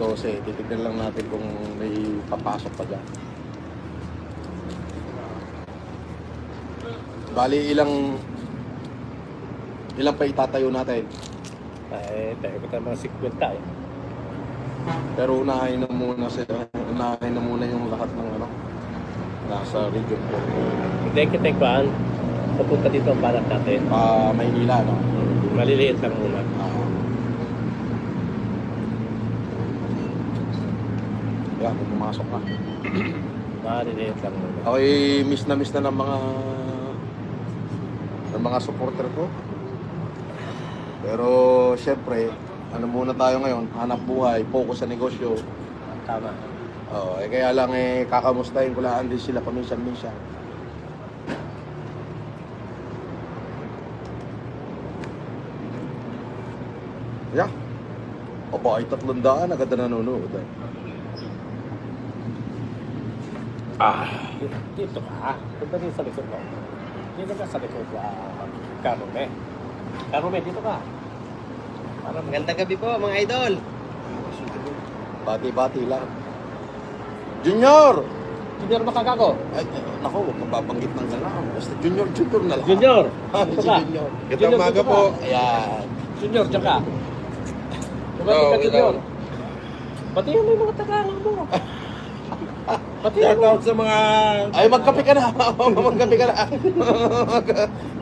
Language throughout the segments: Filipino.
12. Titignan lang natin kung may papasok pa dyan. Bali, ilang pa itatayo natin? Tayo ko tayo mga 50 eh. Pero unahin na muna yung lahat ng ano, nasa region ko. Hindi kita ikuan. Papunta dito ang balat natin. Maynila, no? Maliliit lang muna. Yan, pumasok na. Maliliit lang muna. Ako'y miss na ng mga supporter ko. Pero syempre, ano muna tayo ngayon, hanap buhay, focus sa negosyo. Tama. Kaya lang kakamustahin ko lang din sila paminsan-minsan. Yeah. Ay 300 agad na nanonood. Dito ka. Punta din sa likod mo. Dito ka sa likod ka. Karume. Karume, dito ka. Magandang gabi po mga idol. Bati-bati lang. Junior! Junior makakako. Ay, naku, huwag kang babanggit ng gano'n. Basta junior na lang. Junior! Si Dito ka. Junior. Junior, Gandang umaga dito ka. po. Ayan. Junior, dyan ka. Hello, Ka, Junior. Pati yung may mga tagangan mo. Pati yung Shoutout sa mga... Ay, magkape ka na. Magkape ka na.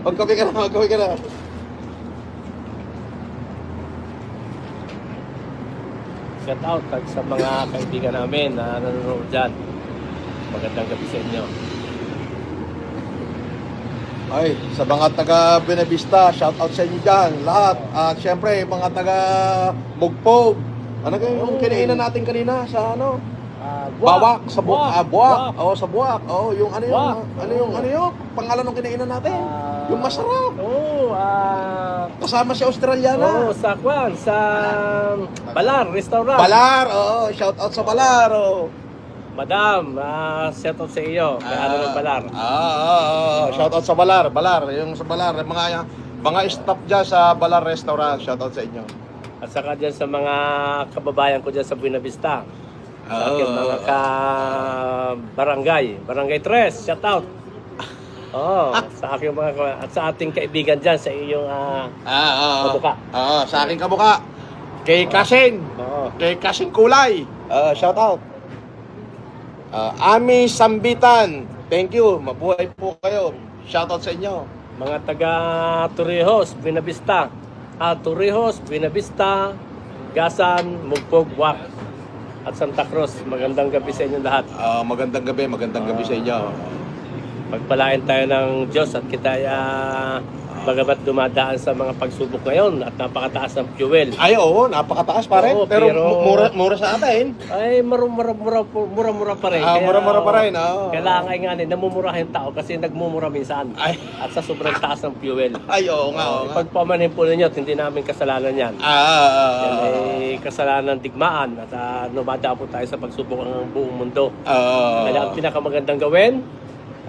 Magkape ka na. shout out sa mga kaibigan namin na nanonood dyan. Magandang gabi sa inyo. Ay, sa mga taga Benavista, shout out sa inyo dyan, lahat. At syempre, mga taga Mugpog. Ano kayo yung kinainan natin kanina sa ano? Bawak, sa buwak. Buwak. Oo, sa buwak. Oo, yung ano yung, ano yung pangalan ng kinainan natin? Yung masarap. Kasama si Australiana. Sa Kwan, sa Balar Restaurant. Balar, oo, shout out sa Balar. Oo. Madam, shout out sa iyo. May ano ng Balar. Shout out sa Balar. Balar, yung sa Balar, mga staff dyan sa Balar Restaurant, shout out sa inyo. At saka dyan sa mga kababayan ko dyan sa Buenavista. Sa aking mga Barangay 3, shout out. Sa aking mga at sa ating kaibigan dyan sa iyong kabuka. Sa aking kabuka. Kay Kasing. Kay Kasing Kulay. Shout out. Ami Sambitan. Thank you. Mabuhay po kayo. Shout out sa inyo. Mga taga Torrijos, Buenavista. Torrijos, Buenavista, Gasan, Mugpog, Wak, at Santa Cruz. Magandang gabi sa inyo lahat. Magandang gabi sa inyo. Pagpalain tayo ng Diyos at kita bagamat dumadaan sa mga pagsubok ngayon at napakataas ng fuel. Ay, oo, napakataas pa rin. Oo, pero pero mura sa atin. Ay, mura pa rin. Mura pa rin. Oo. Kailangan nga namumura yung tao kasi nagmumura minsan. Ay. At sa sobrang taas ng fuel. Ay, oo nga. Pagpamanin po ninyo at hindi namin kasalanan yan. Yan ay kasalanan ng digmaan at dumadaan po tayo sa pagsubok ng buong mundo. Kaya ang pinakamagandang gawin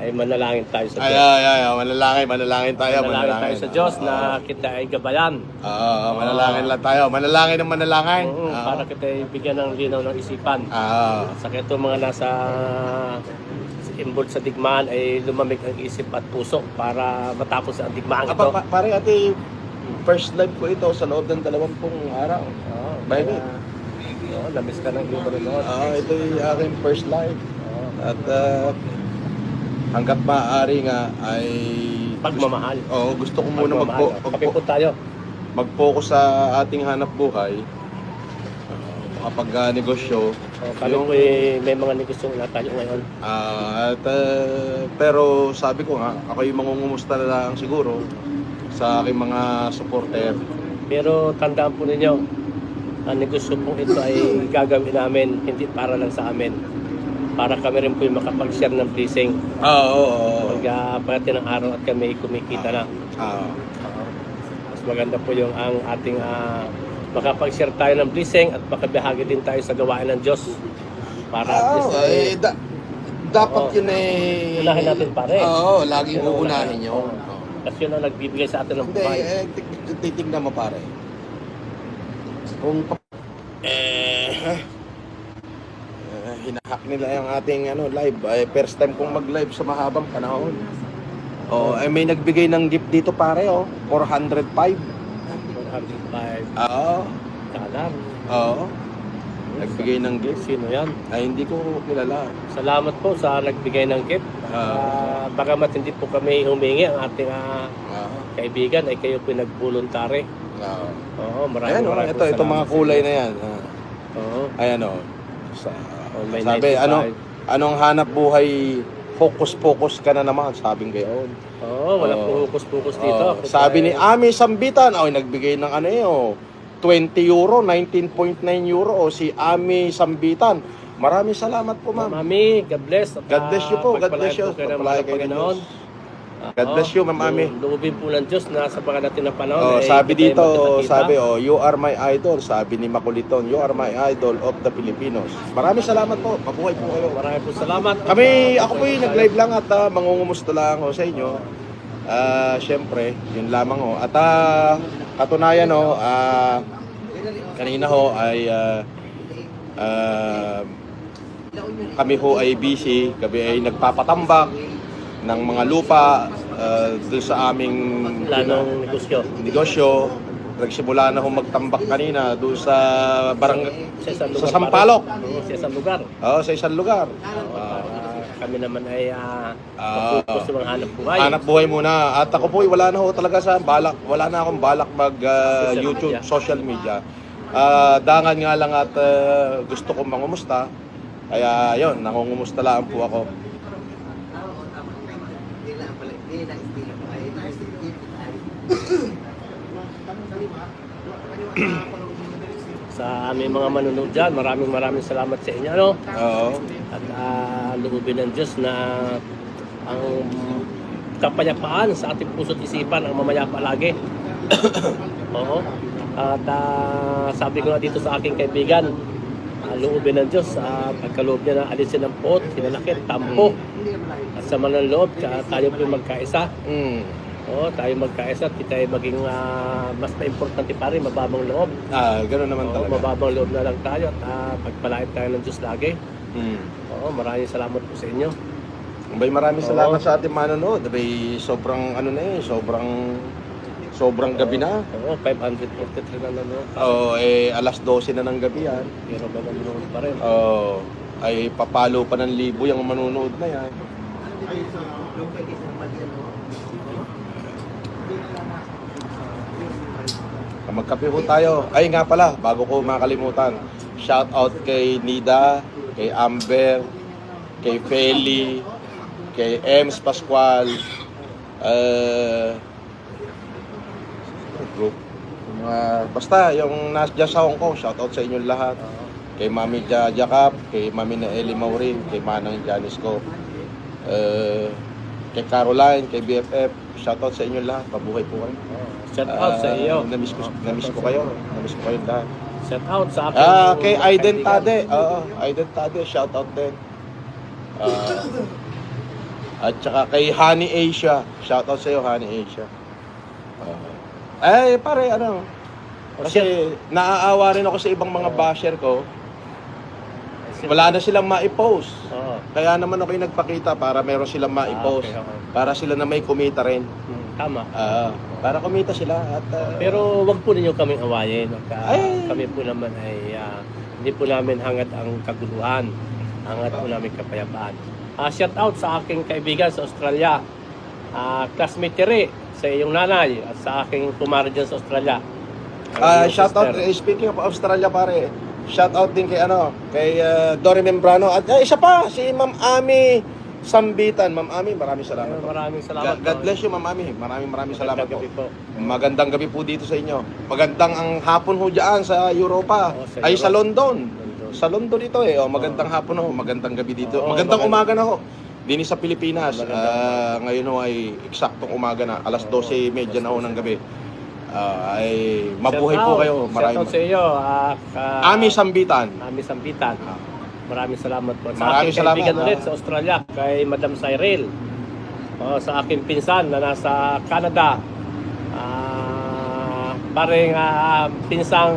ay manalangin tayo sa Diyos. Manalangin tayo sa Diyos na kita ay gabayan. Manalangin lang tayo. Manalangin ng manalangin. Para kita ay bigyan ng linaw ng isipan. Sa ito mga nasa involved sa digmaan ay lumamig ang isip at puso para matapos ang digmaan ito. Pare ate, first live ko ito sa loob ng 20 araw. Baby. Namiss ka ng iyong manonood. Ito yung aking first live. At hanggat maaari nga ay Pagmamahal. Gusto ko muna Kapipot tayo. mag-focus sa ating hanap buhay. Kapag negosyo. Kami po may mga negosyo na tayo ngayon. Pero sabi ko nga, ako yung mangungumusta na lang siguro sa aking mga supporter. Pero tandaan po ninyo, ang negosyo po ito ay gagawin namin hindi para lang sa amin. Para kami rin po yung makapag-share ng blessing. Pagdating ng araw at kami kumikita na. Mas maganda po yung ang ating makapag-share tayo ng blessing at makabahagi din tayo sa gawain ng Diyos. Para dapat yun unahin natin pare. Laging uunahin yun. Kasi yun ang nagbibigay sa atin ng buhay. Titignan mo pare. Kung hinahack nila yung ating live. First time kong mag-live sa mahabang panahon. May nagbigay ng gift dito pare, 405. 405. Oo. Kalam. Oo. Nagbigay ng gift. Sino yan? Ay, hindi ko kilala. Salamat po sa nagbigay ng gift. Bagamat hindi po kami humingi, ang ating kaibigan ay kayo po nag-voluntary. Oo, Ayan, maraming ito mga kulay na yan. Oo. Ayan, May sabi, 95. anong hanap buhay, focus ka na naman, sabing gayon. Oo, wala pong hukus-pukus dito. Sabi ni Ami Sambitan, nagbigay ng 20 euro, 19.9 euro, si Ami Sambitan. Maraming salamat po, ma'am. Mami, God bless. At, God bless you po, God bless you. Pagpalain po kayo ng Panginoon. God bless you, ma'am Ami. Loobin po ng Diyos na sa pagkadating na panahon. Sabi hindi dito, tayo magkita-kita. sabi, you are my idol. Sabi ni Makuliton, you are my idol of the Filipinos. Maraming salamat po. Mabuhay po kayo. Maraming po salamat. Ako po nag-live lang at mangungumusta lang sa inyo. Syempre, yun lamang At katunayan kanina ay kami ay busy. Kami ay nagpapatambak ng mga lupa doon sa aming Planong negosyo. Nagsimula na magtambak kanina doon sa sa Sampaloc. Sa isang lugar. Sa isang lugar. Kami naman ay focus sa mga hanap buhay. Hanap buhay muna. At ako po wala na talaga sa balak. Wala na akong balak mag YouTube, social media. Dangan nga lang at gusto kong mangumusta. Kaya yun, nangungumusta lang po ako. Sa aming mga manunod dyan, maraming salamat sa inyo. Oo. At loobin ng Diyos na ang kapayapaan sa ating puso't isipan ang mamaya palagi. Oo. At sabi ko nga dito sa aking kaibigan, loobin ng Diyos, pagkaloob niya na alisin ang pot, sinalakit, tampo. At sa manang loob, tayo po magkaisa. Oo, tayo magkaisa at tayo maging mas na-importante pa rin, mababang loob. Gano'n naman talaga. Mababang loob na lang tayo at pagpalait tayo ng Diyos lagi. Oo, maraming salamat po sa inyo. Maraming salamat sa ating manonood. Sobrang sobrang gabi na. Oo, 543 na nanonood. Alas 12 na ng gabi yan. Pero ba nanonood pa rin? Ay papalo pa ng libo yung manonood na yan. Magkape po tayo. Ay nga pala, bago ko makalimutan. Shout out kay Nida, kay Amber, kay Feli, kay Ems Pascual, group. Basta yung nasa sa Hong Kong, shout out sa inyo lahat. Kay Mami Jakap, kay Mami na Eli Maurin, kay Manang Janice ko. Kay Caroline, kay BFF, shout out sa inyo lahat. Mabuhay po kayo. Shout out sa iyo. Namiss ko kayo. Namiss ko kayo lahat. Shout out sa akin. Kay Aiden Tade. Aiden Tade, shout out din. At saka kay Honey Asia. Shout out sa iyo, Honey Asia. Pare, kasi naaawa rin ako sa ibang mga basher ko. Wala na silang ma-post. Kaya naman ako'y nagpakita para meron silang ma-post. Okay. Para sila na may kumita rin. Tama. Para kumita sila. At, pero wag po ninyo kaming awayin. Ay! Kami po naman ay hindi po namin hangat ang kaguluhan. Hangat po namin kapayapaan. Shout out sa aking kaibigan sa Australia. Classmate Tere, sa iyong nanay at sa aking kumare dyan sa Australia. Shout out, speaking of Australia pare, shout out din kay Dory Membrano at isa pa si Ma'am Ami Sambitan. Ma'am Ami, maraming salamat. Maraming salamat. God bless you, Ma'am Ami. Maraming salamat po. Gabi po. Magandang gabi po dito sa inyo. Magandang ang hapon ho diyan sa Europa. Sa London. Sa London ito magandang hapon ho, magandang gabi dito. Magandang umaga na ho. Dini sa Pilipinas, ngayon ho ay eksaktong umaga na, alas 12:30 na ho ng gabi. Ay mabuhay po kayo. Maraming sa iyo. Ami Sambitan. Ami Sambitan. Maraming salamat po. Sa Maraming aking salamat. kaibigan ulit sa Australia, kay Madam Cyril. Sa aking pinsan na nasa Canada. Paring pinsang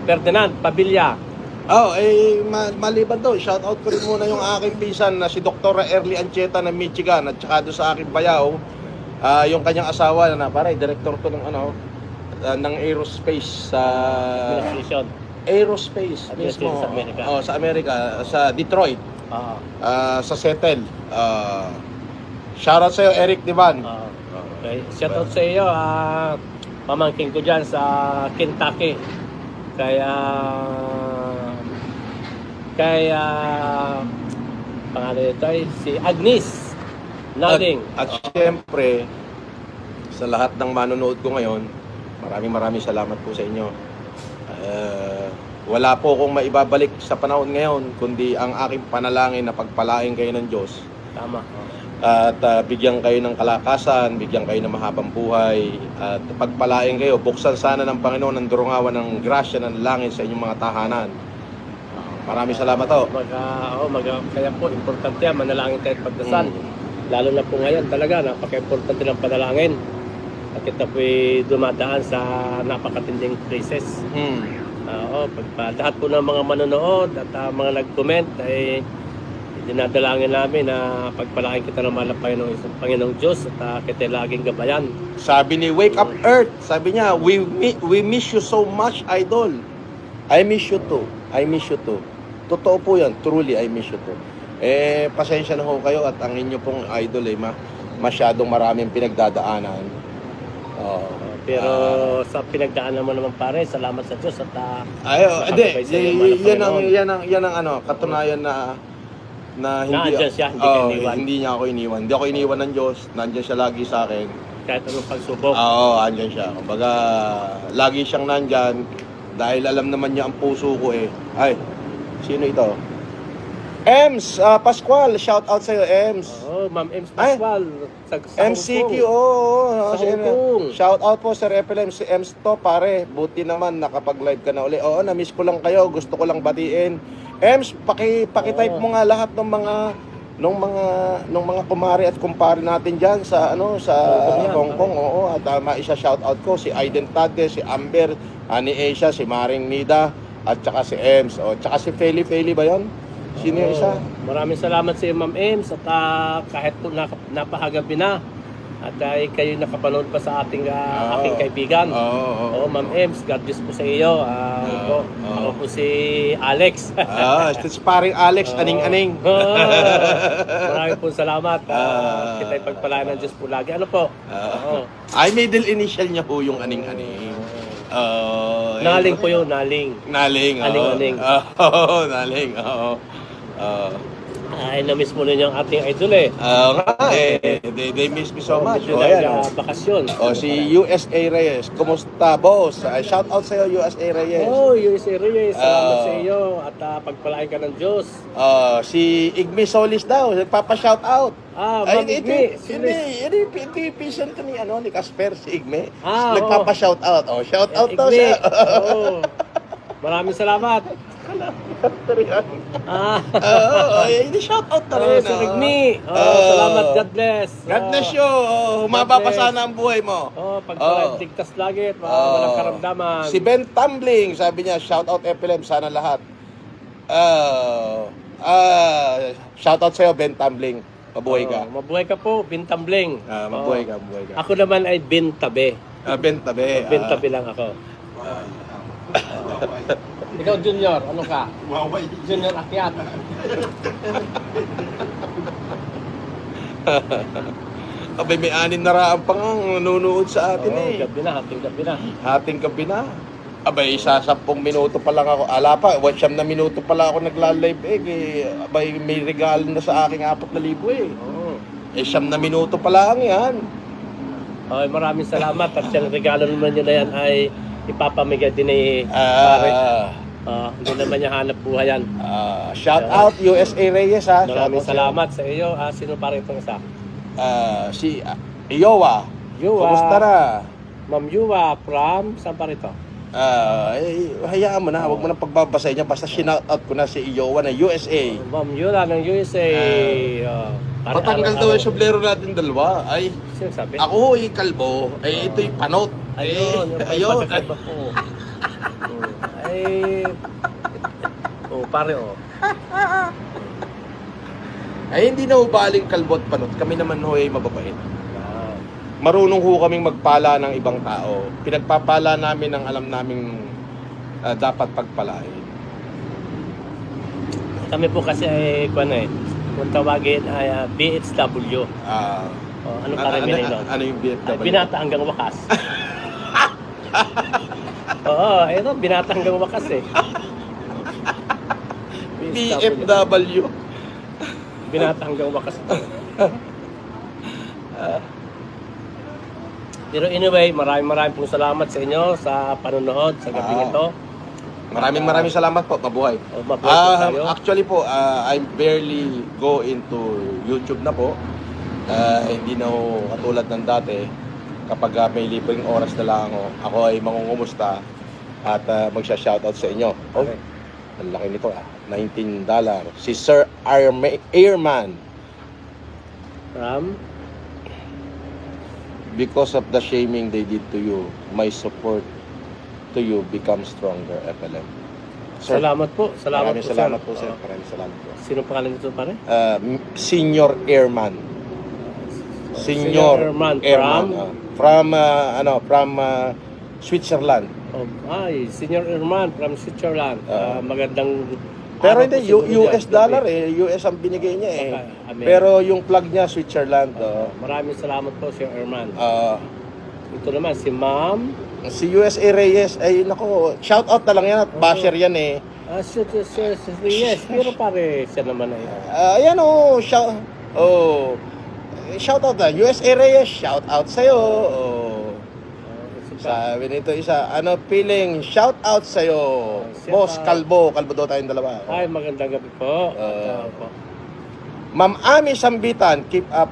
Ferdinand Pabilla. Maliban doon, shoutout ko rin muna yung aking pinsan na si Dr. Early Ancheta ng Michigan at saka doon sa aking bayaw, yung kanyang asawa na pare, director to ng ng aerospace sa Administration. aerospace Administration mismo. sa Amerika. Sa Amerika, sa Detroit, sa Seattle. Shoutout sa iyo, Eric Divan. Okay. Shoutout sa iyo, pamangkin ko dyan sa Kentucky. Kaya pangalan nito ay si Agnes Nading. At siyempre, sa lahat ng manonood ko ngayon, maraming salamat po sa inyo. Wala po akong maibabalik sa panahon ngayon, kundi ang aking panalangin na pagpalain kayo ng Diyos. Tama. At bigyan kayo ng kalakasan, bigyan kayo ng mahabang buhay, at pagpalain kayo, buksan sana ng Panginoon ang durungawan ng grasya ng langit sa inyong mga tahanan. Maraming salamat ho. Kaya po, importante yan, manalangin tayo at pagdasal. Lalo na po ngayon talaga, napaka-importante ng panalangin. At ito po'y dumadaan sa napakatinding crisis. Lahat po ng mga manonood at mga nag-comment ay dinadalangin namin na pagpalain kita ng mahal na Panginoong Diyos at kita laging gabayan. Sabi ni Wake Up Earth, sabi niya, we miss you so much, idol. I miss you too. I miss you too. Totoo po yan, truly, I miss you too. Pasensya na ho kayo at ang inyo pong idol masyadong maraming pinagdadaanan. Pero sa pinagdaanan mo naman pare, salamat sa Diyos at yan ang katunayan na hindi Nandiyan siya, hindi ka iniwan. Hindi niya ako iniwan. Hindi ako iniwan ng Diyos. Nandiyan siya lagi sa akin. kahit anong pagsubok. Andyan siya. Kumbaga, lagi siyang nandyan dahil alam naman niya ang puso ko Ay, sino ito? Ems Pascual, shout out sa'yo, Ems. Ma'am Ems Pascual. Sa MCQ, Sa Hong Kong. Shout out po Sir FLM, si Ems to, pare. Buti naman nakapag-live ka na uli. Na-miss ko lang kayo. Gusto ko lang batiin. Ems, paki-type mo nga lahat ng mga kumari at kumpare natin diyan sa Hong Kong. At maisa shout out ko si Aiden Tade, si Amber, ni Asia, si Maring Nida, at saka si Ems. Tsaka si Feli ba 'yon? Sino yung isa? Maraming salamat sa iyo, Ma'am Ems, at kahit po napahagabi na at kayo nakapanood pa sa ating aking kaibigan. Ma'am Ems, God bless po sa iyo. Ako po si Alex. Ito si paring Alex, aning-aning. Maraming po salamat. Kita'y pagpalaan ng Diyos po lagi. Ano po? Ay, middle initial niya po yung aning-aning. Naling po yun, naling. Naling. Aning-aning. Naling. Ay, na-miss mo rin yung ating idol They miss me so much. Bakasyon. Si USA Reyes, kumusta boss? Shout out sa'yo, USA Reyes. USA Reyes, salamat sa iyo at pagpalain ka ng Diyos. Si Igme Solis daw, nagpapa-shout out. Ma'am Igme. Ito yung pisan to ni Casper, si Igme. Nagpapa-shout out. Shout out daw Igme. siya. Maraming salamat. Shout out na rin. Sir Igme. Salamat, God bless. God bless you. Humaba pa sana ang buhay mo. Pagtigtas lagi at walang karamdaman. Si Ben Tumbling, sabi niya, shout out FLM, sana lahat. Shout out sa'yo, Ben Tumbling. Mabuhay ka. Mabuhay ka po, Bintambling. Mabuhay ka. Ako naman ay Bintabe. Ben Tabe. Bintabe lang ako. Ikaw, Junior, ano ka? Junior Akyat. Abay, may 6 na raan pang nanonood sa atin Hating gabi na. Hating gabi na. Abay, sa 10 minuto pa lang ako. Pa, 9 na minuto pa lang ako nagla-live abay, may regalo na sa aking 4,000 9 na minuto pa lang yan. Maraming salamat at yung regalo naman nyo na yan ay ipapamigay din pare. Hindi naman niya hanap buhay yan. Shout out USA Reyes ha. Maraming salamat sa iyo. Sino pare itong isa? Si Iowa. Kumusta na? Ma'am Yuwa from saan pa rito? Hayaan mo na, huwag mo na pagbabasay niya. Basta shout out ko na si Iowa ng USA. Ma'am Yuwa ng USA. Patanggal daw yung sublero natin dalawa. Ay, sino sabi? ako kalbo. Ito'y panot. Ayun. pare, oh. Ay, hindi na ubaling kalbot panot. Kami naman ho ay mababait. Ah, Marunong ho kaming magpala ng ibang tao. Pinagpapala namin ang alam naming dapat pagpalain. kami po kasi ay, kung tawagin ay BHW. Ah, Oh, anong karamihan nun? ano yung Ay, BFW? binata hanggang wakas. Oo, ito, binata hanggang wakas eh. BFW. Binata hanggang wakas ito. Pero anyway, maraming pong salamat sa inyo sa panonood sa gabing Ah. ito. Maraming salamat po. Mabuhay. O, mabuhay po tayo. Actually po, I barely go into YouTube na po. Hindi na ho katulad ng dati. Kapag may libreng oras na lang ako ay mangungumusta at magsha-shoutout sa inyo. Oh, Okay. ang laki nito $19. Si Sir Airman. Ram, Because of the shaming they did to you, my support to you becomes stronger, FLM. Sir, salamat po. Salamat maraming po, salamat po, sir. Oo. Maraming salamat po. Sino pangalan nito, pare? Senior Airman. Senior Airman from Switzerland. Oh, ay, Senior Airman from Switzerland. Magandang Pero araw hindi, po siguro US dyan. dollar US ang binigay niya eh. Okay, amen. Pero yung plug niya, Switzerland. Maraming salamat po, Sir Airman. Ah, Ito naman, si Ma'am. si USA Reyes, ay nako, shout out na lang yan at basher yan eh. Yes, pero pare, siya naman ay. Ayan shout out na. USA Reyes, shout out sa'yo. Sabi nito isa, feeling, shout out sa'yo. Boss, Kalbo daw tayong dalawa. Ay, magandang gabi po. Po. Ma'am Ami Sambitan, keep up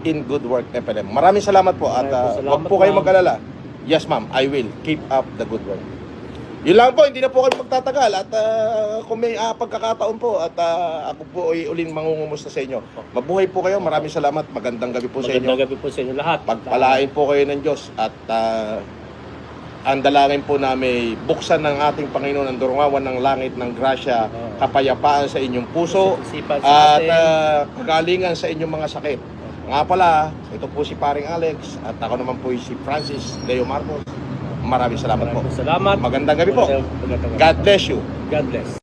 in good work, FLM. Maraming salamat po at Maraming salamat, wag po kayo ma'am. mag-alala. Yes, ma'am, I will keep up the good work. Yun lang po, hindi na po kayo magtatagal at kung may pagkakataon po at ako po ay uling mangungumusta sa inyo. Mabuhay po kayo, maraming salamat, magandang gabi po sa inyo. Magandang gabi po sa inyo lahat. Pagpalain po kayo ng Diyos at ang dalangin po namin buksan ng ating Panginoon ang durungawan ng langit ng grasya, kapayapaan sa inyong puso Isipan sa at atin. kagalingan sa inyong mga sakit. Nga pala, ito po si Paring Alex at ako naman po si Francis Leo Marcos. Maraming salamat po. Maraming salamat. Magandang gabi po. Magandang gabi. God bless you. God bless.